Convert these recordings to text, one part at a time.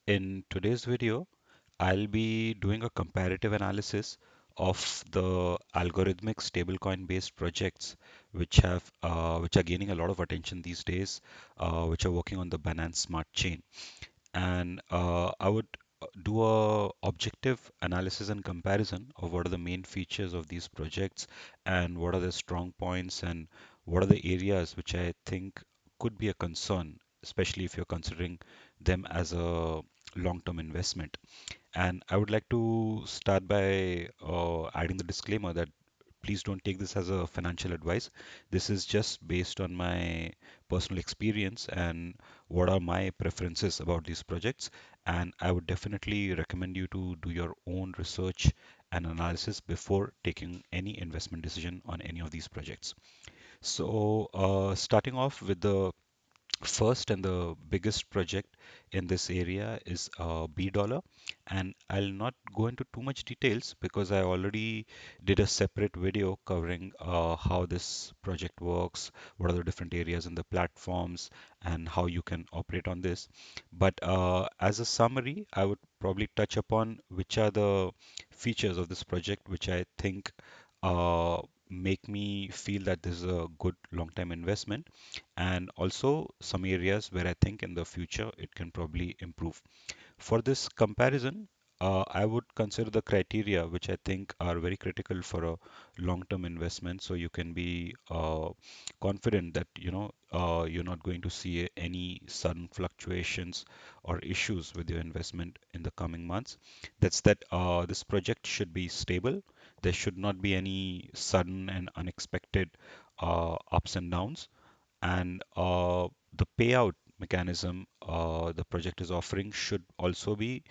In today's video, I'll be doing a comparative analysis of the algorithmic stablecoin based projects which are gaining a lot of attention these days, which are working on the Binance Smart Chain. And I would do a objective analysis and comparison of what are the main features of these projects and what are the strong points and what are the areas which I think could be a concern, especially if you're considering them as a long-term investment. And I would like to start by adding the disclaimer that please don't take this as a financial advice. This is just based on my personal experience and what are my preferences about these projects. And I would definitely recommend you to do your own research and analysis before taking any investment decision on any of these projects. So, starting off with the first and the biggest project in this area is B-Dollar, and I'll not go into too much details because I already did a separate video covering how this project works, what are the different areas in the platforms, and how you can operate on this. But as a summary, I would probably touch upon which are the features of this project which I think make me feel that this is a good long-term investment, and also some areas where I think in the future it can probably improve. For this comparison, I would consider the criteria which I think are very critical for a long-term investment. So you can be confident that you're not going to see any sudden fluctuations or issues with your investment in the coming months. That's that this project should be stable. There should not be any sudden and unexpected ups and downs, and the payout mechanism the project is offering should also be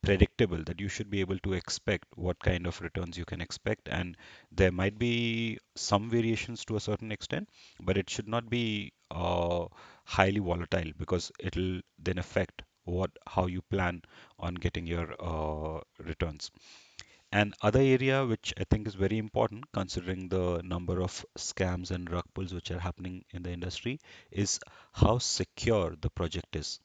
predictable, that you should be able to expect what kind of returns you can expect, and there might be some variations to a certain extent, but it should not be highly volatile because it'll then affect what how you plan on getting your returns. And other area which I think is very important considering the number of scams and rug pulls which are happening in the industry is how secure the project is.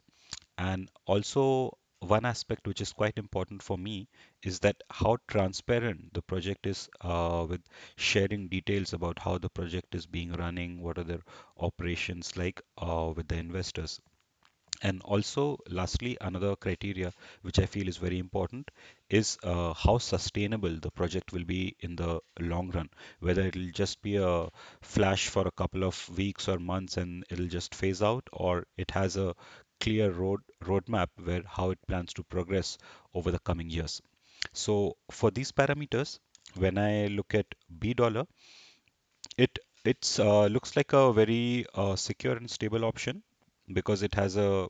And also one aspect which is quite important for me is that how transparent the project is with sharing details about how the project is being running, what are their operations like with the investors. And also, lastly, another criteria which I feel is very important is how sustainable the project will be in the long run. Whether it'll just be a flash for a couple of weeks or months and it'll just phase out, or it has a clear roadmap where how it plans to progress over the coming years. So for these parameters, when I look at B dollar, it's looks like a very secure and stable option because it has a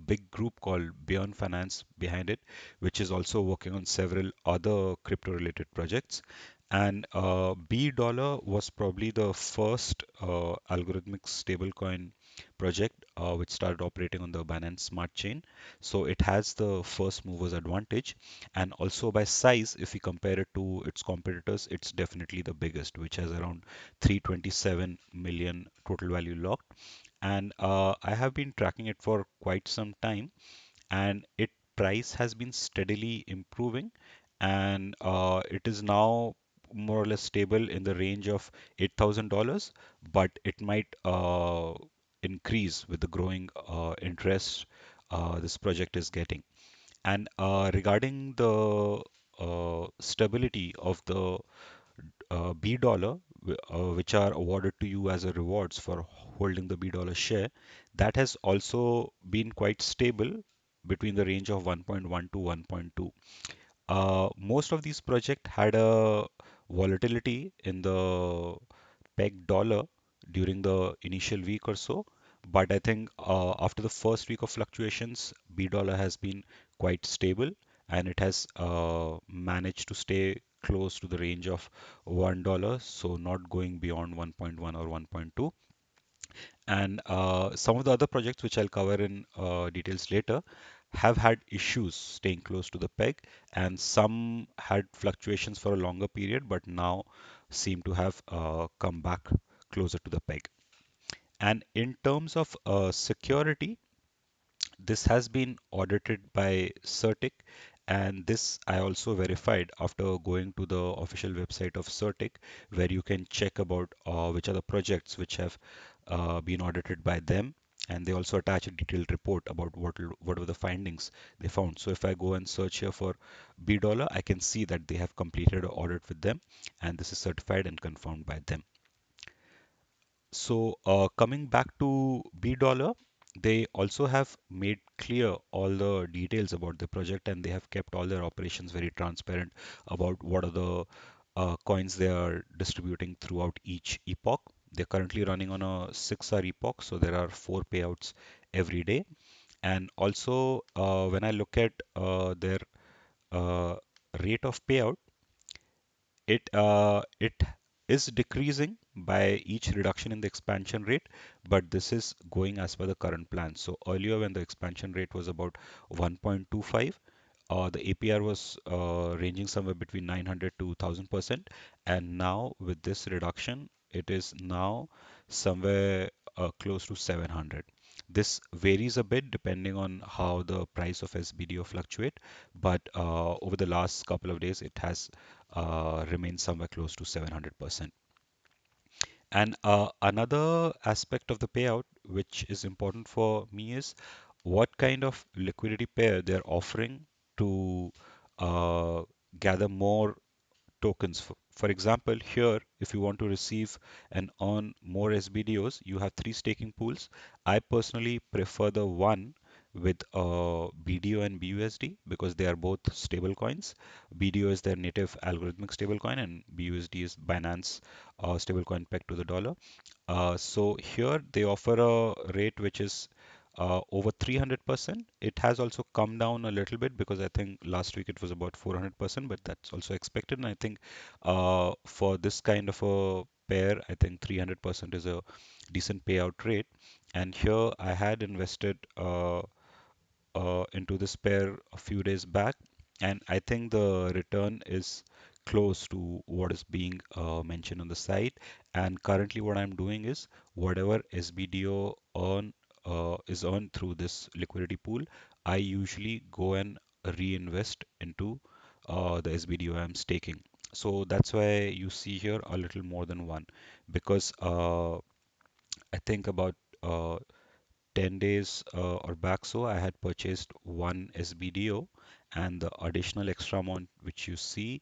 big group called Beyond Finance behind it, which is also working on several other crypto related projects. And B Dollar was probably the first algorithmic stablecoin project which started operating on the Binance Smart Chain. So it has the first movers advantage. And also by size, if we compare it to its competitors, it's definitely the biggest, which has around 327 million total value locked. And I have been tracking it for quite some time, and it price has been steadily improving, and it is now more or less stable in the range of $8,000, but it might increase with the growing interest this project is getting. And regarding the stability of the B dollar, which are awarded to you as a rewards for holding the B dollar share, that has also been quite stable between the range of 1.1 to 1.2. Most of these projects had a volatility in the peg dollar during the initial week or so, but I think after the first week of fluctuations, B dollar has been quite stable, and it has managed to stay close to the range of $1, so not going beyond 1.1 or 1.2. And some of the other projects, which I'll cover in details later, have had issues staying close to the peg, and some had fluctuations for a longer period, but now seem to have come back closer to the peg. And in terms of security, This has been audited by CerTic, and this I also verified after going to the official website of CerTic, where you can check about which are the projects which have been audited by them. And they also attach a detailed report about what were the findings they found. So if I go and search here for B Dollar, I can see that they have completed an audit with them, and this is certified and confirmed by them. So, coming back to B Dollar, they also have made clear all the details about the project, and they have kept all their operations very transparent about what are the coins they are distributing throughout each epoch. They're currently running on a 6-hour epoch, so there are 4 payouts every day. And also, when I look at their uh, rate of payout, it is decreasing by each reduction in the expansion rate, but this is going as per the current plan. So earlier when the expansion rate was about 1.25, the APR was ranging somewhere between 900 to 1000%, and now with this reduction, it is now somewhere close to 700. This varies a bit depending on how the price of SBDO fluctuate, but over the last couple of days, it has remains somewhere close to 700%. And another aspect of the payout, which is important for me, is what kind of liquidity pair they're offering to uh, gather more tokens. For example, here, if you want to receive and earn more SBDOs, you have three staking pools. I personally prefer the one with BDO and BUSD because they are both stable coins. BDO is their native algorithmic stablecoin, and BUSD is Binance stablecoin pegged to the dollar. So here they offer a rate which is over 300%. It has also come down a little bit because I think last week it was about 400%, but that's also expected. And I think for this kind of a pair, I think 300% is a decent payout rate. And here I had invested into this pair a few days back, and I think the return is close to what is being mentioned on the site. And currently, what I'm doing is whatever SBDO is earned through this liquidity pool, I usually go and reinvest into the SBDO I'm staking. So that's why you see here a little more than one, because I think about uh, 10 days or back so I had purchased one SBDO, and the additional extra amount which you see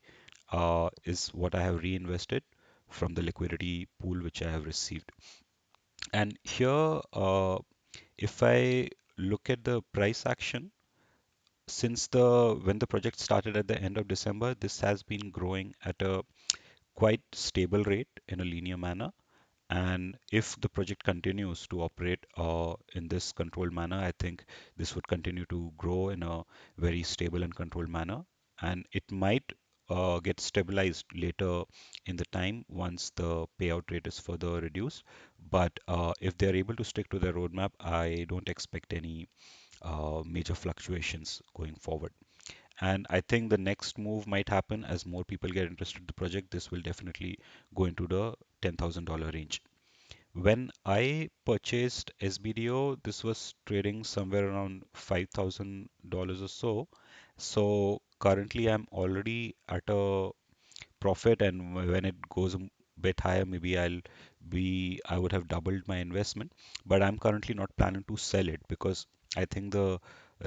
is what I have reinvested from the liquidity pool which I have received. And here, if I look at the price action, since the when the project started at the end of December, this has been growing at a quite stable rate in a linear manner. And if the project continues to operate in this controlled manner, I think this would continue to grow in a very stable and controlled manner. And it might get stabilized later in the time once the payout rate is further reduced. But if they're able to stick to their roadmap, I don't expect any major fluctuations going forward. And I think the next move might happen as more people get interested in the project. This will definitely go into the $10,000 range. When I purchased SBDO, this was trading somewhere around $5,000 or so. So currently I'm already at a profit, and when it goes a bit higher, maybe I would have doubled my investment. But I'm currently not planning to sell it because I think the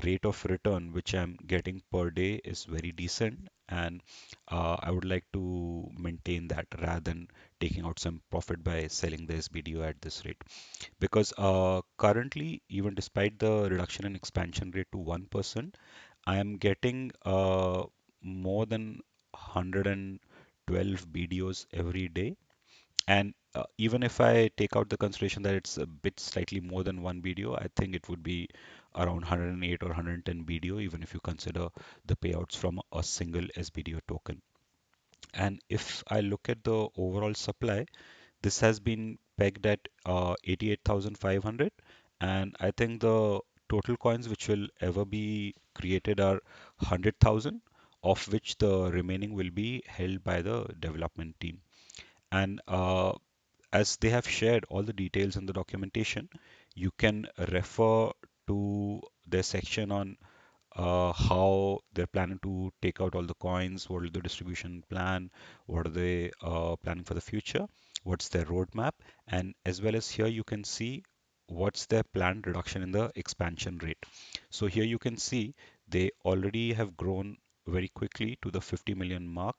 rate of return which I'm getting per day is very decent, and I would like to maintain that rather than taking out some profit by selling the SBDO at this rate. Because currently, even despite the reduction in expansion rate to 1%, I am getting more than 112 BDOs every day. And even if I take out the consideration that it's a bit slightly more than one BDO, I think it would be around 108 or 110 BDO, even if you consider the payouts from a single SBDO token. And if I look at the overall supply, this has been pegged at 88,500, and I think the total coins which will ever be created are 100,000, of which the remaining will be held by the development team. And as they have shared all the details in the documentation, you can refer to their section on how they're planning to take out all the coins, what is the distribution plan, what are they planning for the future, what's their roadmap, and as well as here you can see what's their planned reduction in the expansion rate. So here you can see they already have grown very quickly to the 50 million mark,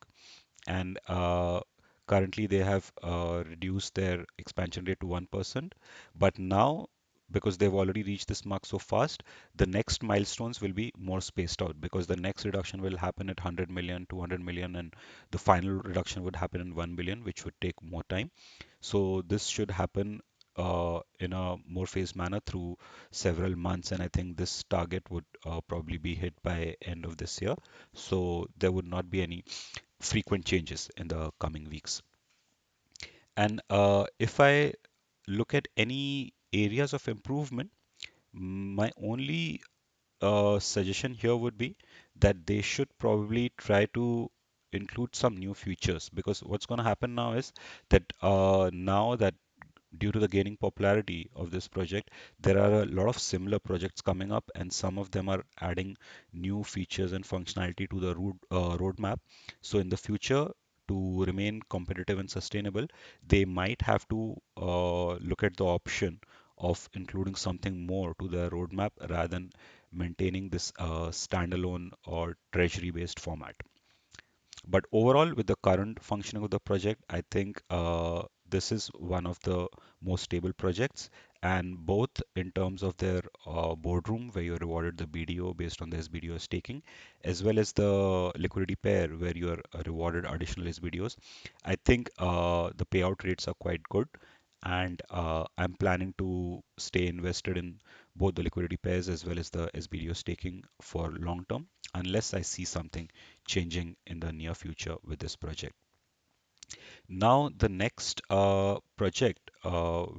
and currently they have reduced their expansion rate to 1%. But now, because they've already reached this mark so fast, the next milestones will be more spaced out because the next reduction will happen at 100 million, 200 million, and the final reduction would happen in 1 billion, which would take more time. So this should happen in a more phased manner through several months, and I think this target would probably be hit by end of this year. So there would not be any frequent changes in the coming weeks. And if I look at any areas of improvement, my only suggestion here would be that they should probably try to include some new features, because what's going to happen now is that now that due to the gaining popularity of this project, there are a lot of similar projects coming up, and some of them are adding new features and functionality to the roadmap. So in the future, to remain competitive and sustainable, they might have to look at the option of including something more to their roadmap rather than maintaining this standalone or treasury-based format. But overall, with the current functioning of the project, I think this is one of the most stable projects. And both in terms of their boardroom, where you're rewarded the BDO based on the SBDO staking, as well as the liquidity pair, where you're rewarded additional SBDOs, I think the payout rates are quite good. And I'm planning to stay invested in both the liquidity pairs as well as the SBDO staking for long term, unless I see something changing in the near future with this project. Now, the next project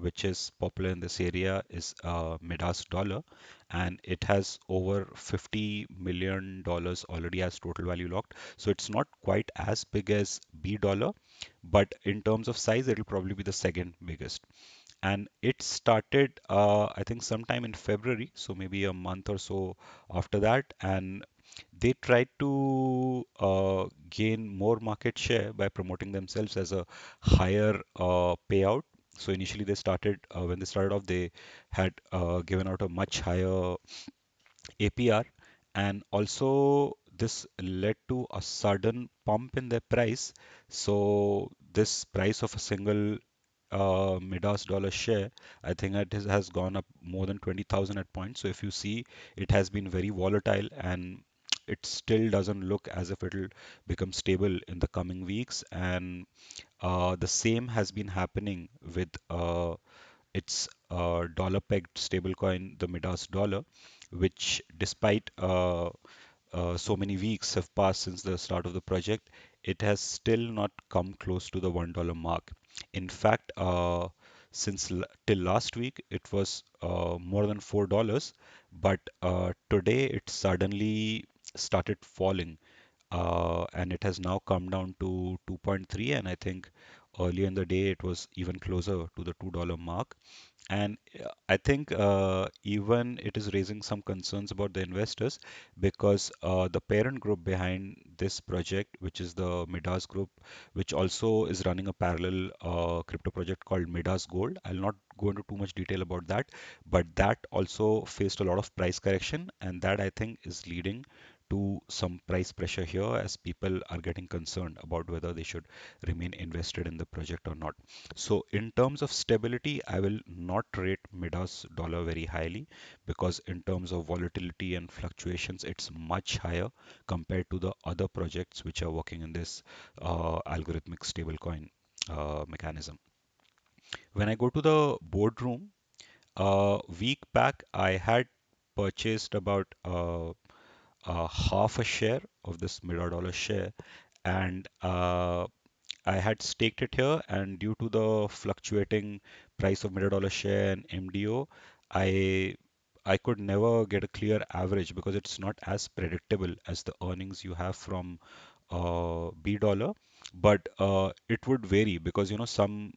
which is popular in this area is Midas Dollar, and it has over $50 million already as total value locked. So it's not quite as big as B Dollar, but in terms of size, it'll probably be the second biggest. And it started, I think, sometime in February, so maybe a month or so after that. And they tried to gain more market share by promoting themselves as a higher payout. So initially, when they started off, they had given out a much higher APR, and also this led to a sudden pump in their price. So this price of a single Midas dollar share, I think has gone up more than 20,000 at points. So if you see, it has been very volatile, and it still doesn't look as if it'll become stable in the coming weeks. And the same has been happening with its dollar pegged stablecoin, the Midas dollar, which despite so many weeks have passed since the start of the project, it has still not come close to the $1 mark. In fact, till last week, it was more than $4, but today it suddenly started falling, and it has now come down to 2.3, and I think earlier in the day it was even closer to the $2 mark. And I think even it is raising some concerns about the investors, because the parent group behind this project, which is the Midas Group, which also is running a parallel crypto project called Midas Gold. I'll not go into too much detail about that, but that also faced a lot of price correction, and that I think is leading to some price pressure here as people are getting concerned about whether they should remain invested in the project or not. So in terms of stability, I will not rate Midas dollar very highly, because in terms of volatility and fluctuations, it's much higher compared to the other projects which are working in this algorithmic stablecoin mechanism. When I go to the boardroom, a week back, I had purchased about half a share of this Midas dollar share, and I had staked it here, and due to the fluctuating price of $100 share and MDO, I I could never get a clear average because it's not as predictable as the earnings you have from B dollar. But it would vary, because some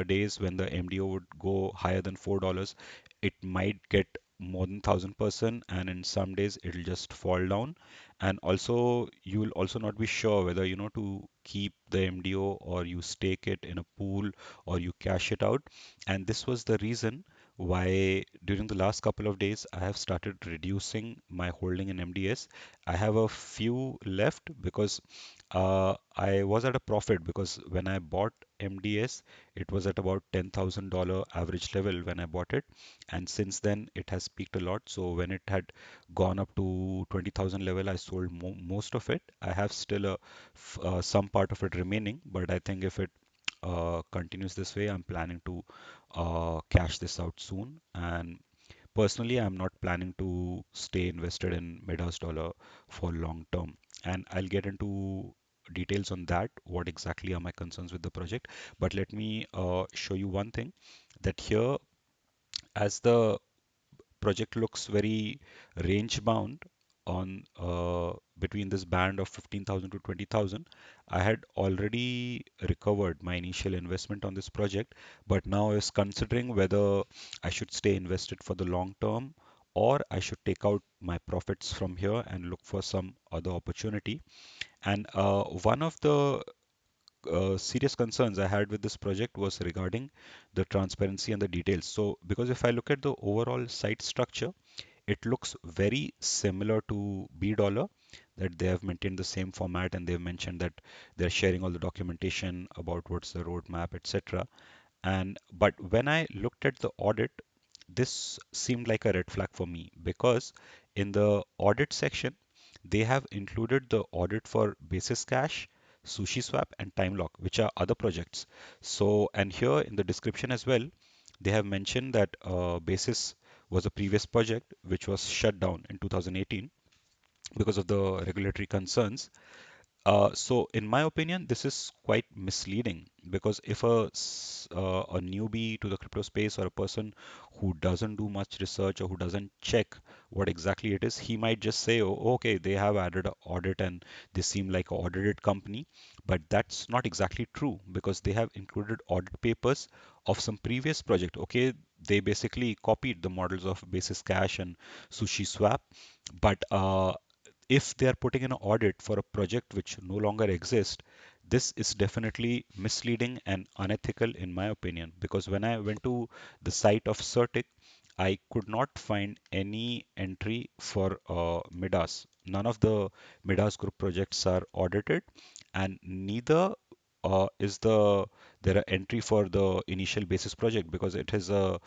days when the MDO would go higher than $4, it might get more than 1,000%, and in some days it'll just fall down. And also, you will also not be sure whether to keep the MDO or you stake it in a pool or you cash it out. And this was the reason why during the last couple of days I have started reducing my holding in MDS. I have a few left because I was at a profit because when I bought MDS, it was at about $10,000 average level when I bought it, and since then it has peaked a lot. So when it had gone up to 20,000 level, I sold most of it. I have still some part of it remaining, but I think if it continues this way, I'm planning to cash this out soon. And personally, I'm not planning to stay invested in Midas dollar for long term. And I'll get into details on that, what exactly are my concerns with the project. But let me show you one thing that here, as the project looks very range bound on between this band of 15,000 to 20,000. I had already recovered my initial investment on this project, but now I was considering whether I should stay invested for the long term or I should take out my profits from here and look for some other opportunity. And one of the serious concerns I had with this project was regarding the transparency and the details. So, because if I look at the overall site structure, it looks very similar to B Dollar, that they have maintained the same format and they've mentioned that they're sharing all the documentation about what's the roadmap, etc. And but when I looked at the audit, this seemed like a red flag for me because in the audit section, they have included the audit for Basis Cash, SushiSwap, and TimeLock, which are other projects. So, and here in the description as well, they have mentioned that Basis was a previous project which was shut down in 2018 because of the regulatory concerns. So in my opinion, this is quite misleading because if a newbie to the crypto space or a person who doesn't do much research or who doesn't check what exactly it is, he might just say, oh, okay, they have added an audit and they seem like an audited company. But that's not exactly true because they have included audit papers of some previous project. Okay, they basically copied the models of Basis Cash and Sushi Swap, but if they are putting in an audit for a project which no longer exists, this is definitely misleading and unethical in my opinion. Because when I went to the site of Certic, I could not find any entry for Midas. None of the Midas group projects are audited, and neither is there a entry for the initial basis project because it is a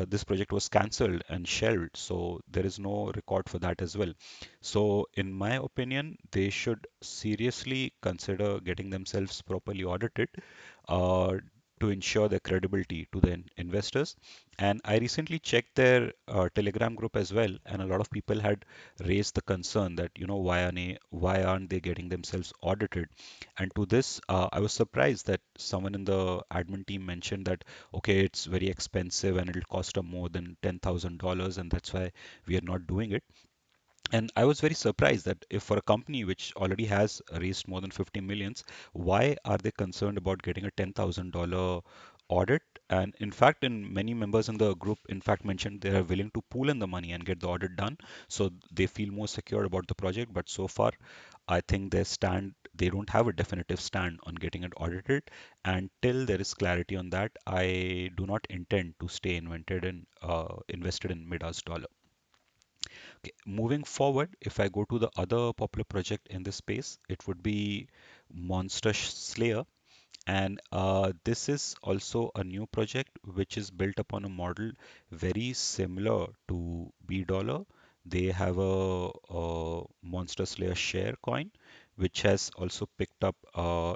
this project was cancelled and shelved, so there is no record for that as well. So, in my opinion, they should seriously consider getting themselves properly audited uh, to ensure their credibility to the investors. And I recently checked their Telegram group as well, and a lot of people had raised the concern that why aren't they getting themselves audited? And to this, I was surprised that someone in the admin team mentioned that okay, it's very expensive and it'll cost them more than $10,000, and that's why we are not doing it. And I was very surprised that if for a company which already has raised more than 50 millions, why are they concerned about getting a $10,000 audit? And in fact, in many members in the group, in fact, mentioned they are willing to pool in the money and get the audit done, so they feel more secure about the project. But so far, I think they don't have a definitive stand on getting it audited. And till there is clarity on that, I do not intend to stay invested in Midas dollar. Okay, moving forward, if I go to the other popular project in this space, it would be Monster Slayer. And this is also a new project which is built upon a model very similar to B Dollar. They have a Monster Slayer share coin, which has also picked up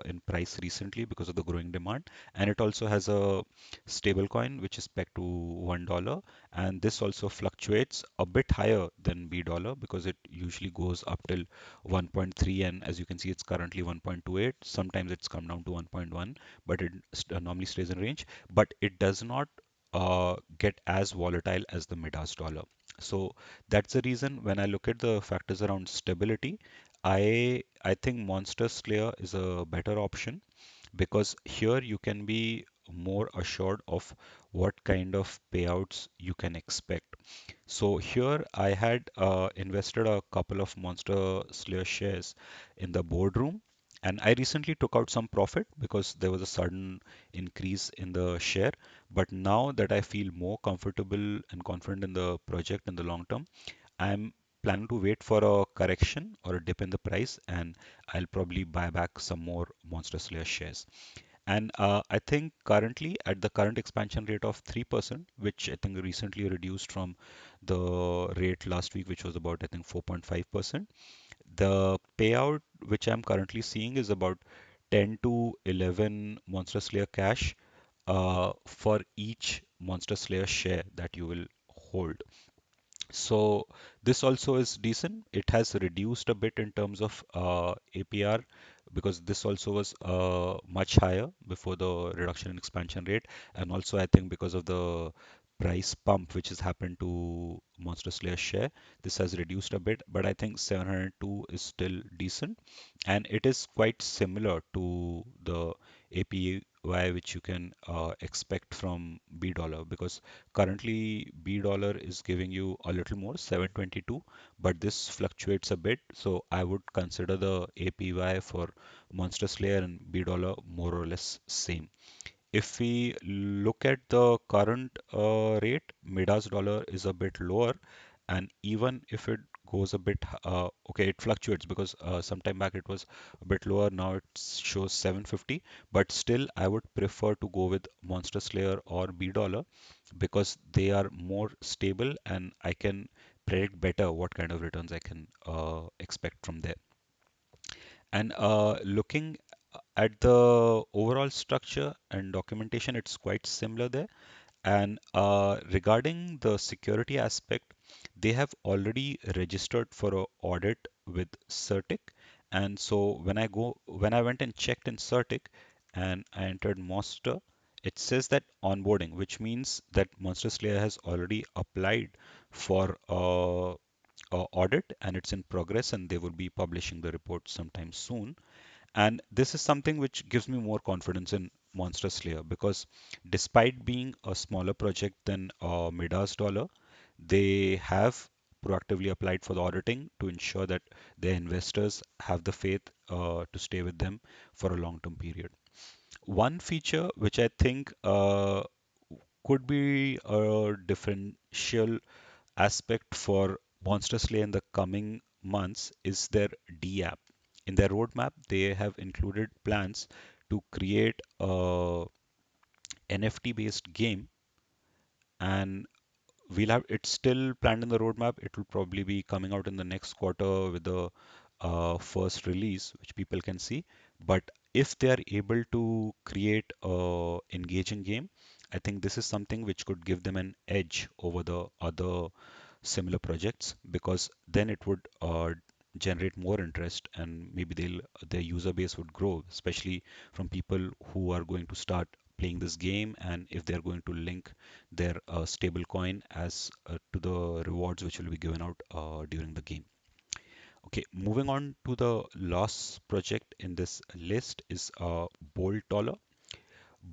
in price recently because of the growing demand. And it also has a stable coin which is pegged to $1. And this also fluctuates a bit higher than B Dollar because it usually goes up till 1.3, and as you can see it's currently 1.28. Sometimes it's come down to 1.1, but it normally stays in range, but it does not get as volatile as the Midas dollar. So that's the reason when I look at the factors around stability, I think Monster Slayer is a better option because here you can be more assured of what kind of payouts you can expect. So here I had invested a couple of Monster Slayer shares in the boardroom, and I recently took out some profit because there was a sudden increase in the share. But now that I feel more comfortable and confident in the project in the long term, I'm planning to wait for a correction or a dip in the price, and I'll probably buy back some more Monster Slayer shares. And I think currently at the current expansion rate of 3%, which I think recently reduced from the rate last week, which was about, I think, 4.5%, the payout which I'm currently seeing is about 10 to 11 Monster Slayer cash for each Monster Slayer share that you will hold. So this also is decent. It has reduced a bit in terms of APR because this also was much higher before the reduction in expansion rate, and also I think because of the price pump which has happened to Monster Slayer share, this has reduced a bit. But I think 702 is still decent, and it is quite similar to the APY which you can expect from B dollar because currently, B dollar is giving you a little more, 722, but this fluctuates a bit. So I would consider the APY for Monster Slayer and B dollar more or less same. If we look at the current rate, Midas dollar is a bit lower, and even if it goes a bit, okay, it fluctuates because sometime back it was a bit lower. Now it shows 750, but still I would prefer to go with Monster Slayer or B dollar because they are more stable and I can predict better what kind of returns I can expect from there. And looking at the overall structure and documentation, it's quite similar there. And regarding the security aspect, they have already registered for a audit with Certic. And so when I went and checked in Certic and I entered Monster, it says that onboarding, which means that Monster Slayer has already applied for audit and it's in progress and they will be publishing the report sometime soon. And this is something which gives me more confidence in Monster Slayer because despite being a smaller project than Midas Dollar, they have proactively applied for the auditing to ensure that their investors have the faith to stay with them for a long-term period. One feature which I think could be a differential aspect for Monster Slay in the coming months is their D app. In their roadmap, they have included plans to create a NFT based game, and we'll have it's still planned in the roadmap. It will probably be coming out in the next quarter with the first release, which people can see. But if they are able to create a engaging game, I think this is something which could give them an edge over the other similar projects because then it would generate more interest and maybe their user base would grow, especially from people who are going to start playing this game and if they're going to link their stable coin as to the rewards which will be given out during the game. Okay, moving on to the last project in this list is Bolt Dollar.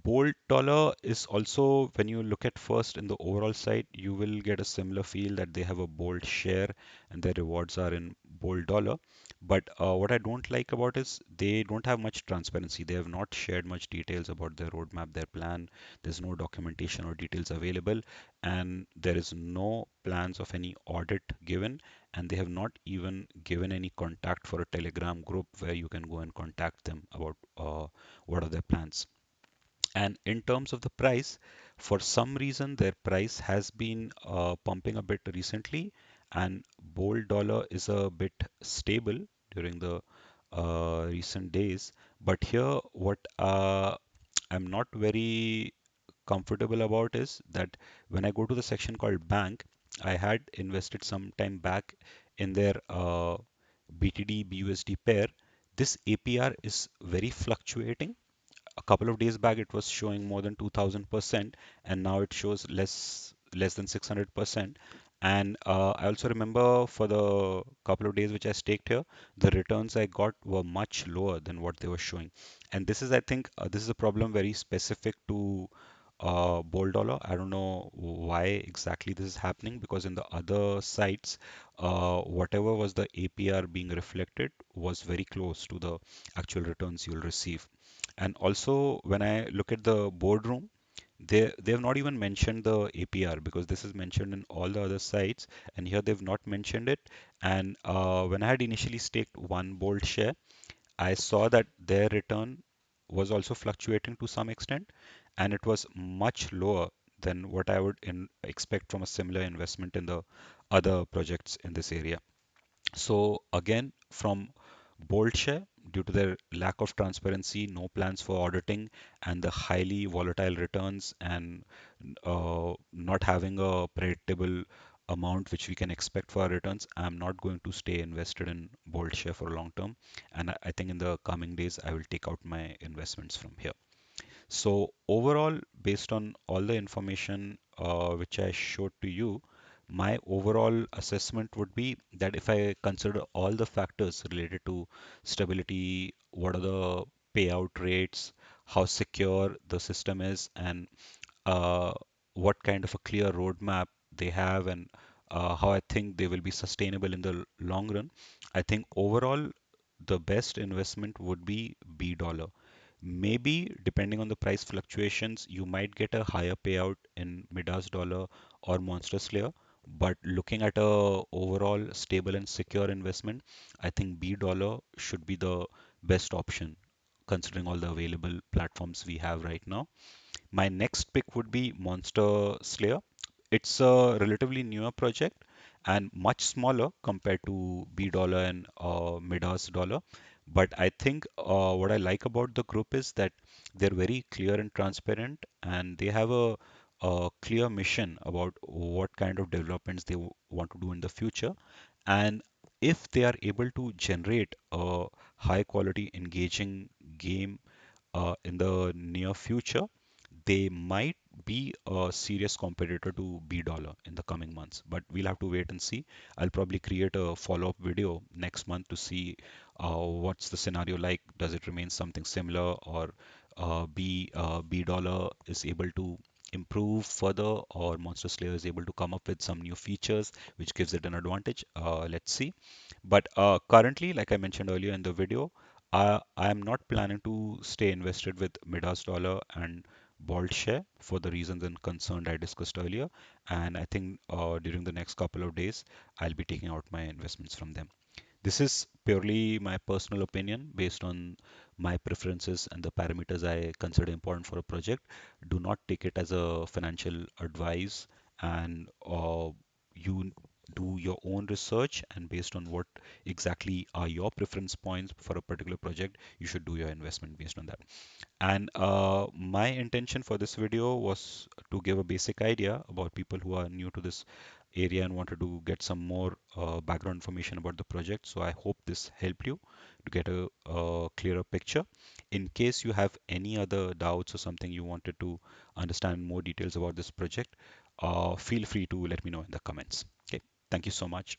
Bold dollar is also, when you look at first in the overall site, you will get a similar feel that they have a bold share and their rewards are in bold dollar. But what I don't like about is they don't have much transparency. They have not shared much details about their roadmap, their plan. There's no documentation or details available, and there is no plans of any audit given, and they have not even given any contact for a Telegram group where you can go and contact them about what are their plans. And in terms of the price, for some reason, their price has been pumping a bit recently, and Bold Dollar is a bit stable during the recent days. But here, what I'm not very comfortable about is that when I go to the section called Bank, I had invested some time back in their BTD BUSD pair. This APR is very fluctuating. A couple of days back it was showing more than 2000% and now it shows less than 600%. And I also remember for the couple of days which I staked here, the returns I got were much lower than what they were showing. And this is, I think, this is a problem very specific to Bold Dollar. I don't know why exactly this is happening because in the other sites, whatever was the APR being reflected was very close to the actual returns you'll receive. And also, when I look at the boardroom, they have not even mentioned the APR because this is mentioned in all the other sites, and here they've not mentioned it. And when I had initially staked one Bold share, I saw that their return was also fluctuating to some extent, and it was much lower than what I would expect from a similar investment in the other projects in this area. So again, from Bold Share, due to their lack of transparency, no plans for auditing, and the highly volatile returns, and not having a predictable amount which we can expect for our returns, I'm not going to stay invested in Bold Share for a long term. And I think in the coming days, I will take out my investments from here. So overall, based on all the information which I showed to you, my overall assessment would be that if I consider all the factors related to stability, what are the payout rates, how secure the system is, and uh, what kind of a clear roadmap they have, and how I think they will be sustainable in the long run, I think overall the best investment would be B dollar. Maybe depending on the price fluctuations, you might get a higher payout in Midas Dollar or Monster Slayer. But looking at a overall stable and secure investment, I think B Dollar should be the best option considering all the available platforms we have right now. My next pick would be Monster Slayer. It's a relatively newer project and much smaller compared to B Dollar and Midas Dollar. But I think what I like about the group is that they're very clear and transparent, and they have a clear mission about what kind of developments they want to do in the future. And if they are able to generate a high quality, engaging game in the near future, they might be a serious competitor to B Dollar in the coming months. But we'll have to wait and see. I'll probably create a follow-up video next month to see what's the scenario like. Does it remain something similar, or B Dollar is able to improve further, or Monster Slayer is able to come up with some new features which gives it an advantage? Let's see. But currently, like I mentioned earlier in the video, I am not planning to stay invested with Midas Dollar and Bald Share for the reasons and concern I discussed earlier. And I think during the next couple of days, I'll be taking out my investments from them. This is purely my personal opinion based on my preferences and the parameters I consider important for a project. Do not take it as a financial advice, and you do your own research, and based on what exactly are your preference points for a particular project, you should do your investment based on that. And my intention for this video was to give a basic idea about people who are new to this area and wanted to get some more background information about the project. So I hope this helped you to get a clearer picture. In case you have any other doubts or something you wanted to understand more details about this project, feel free to let me know in the comments. Okay, thank you so much.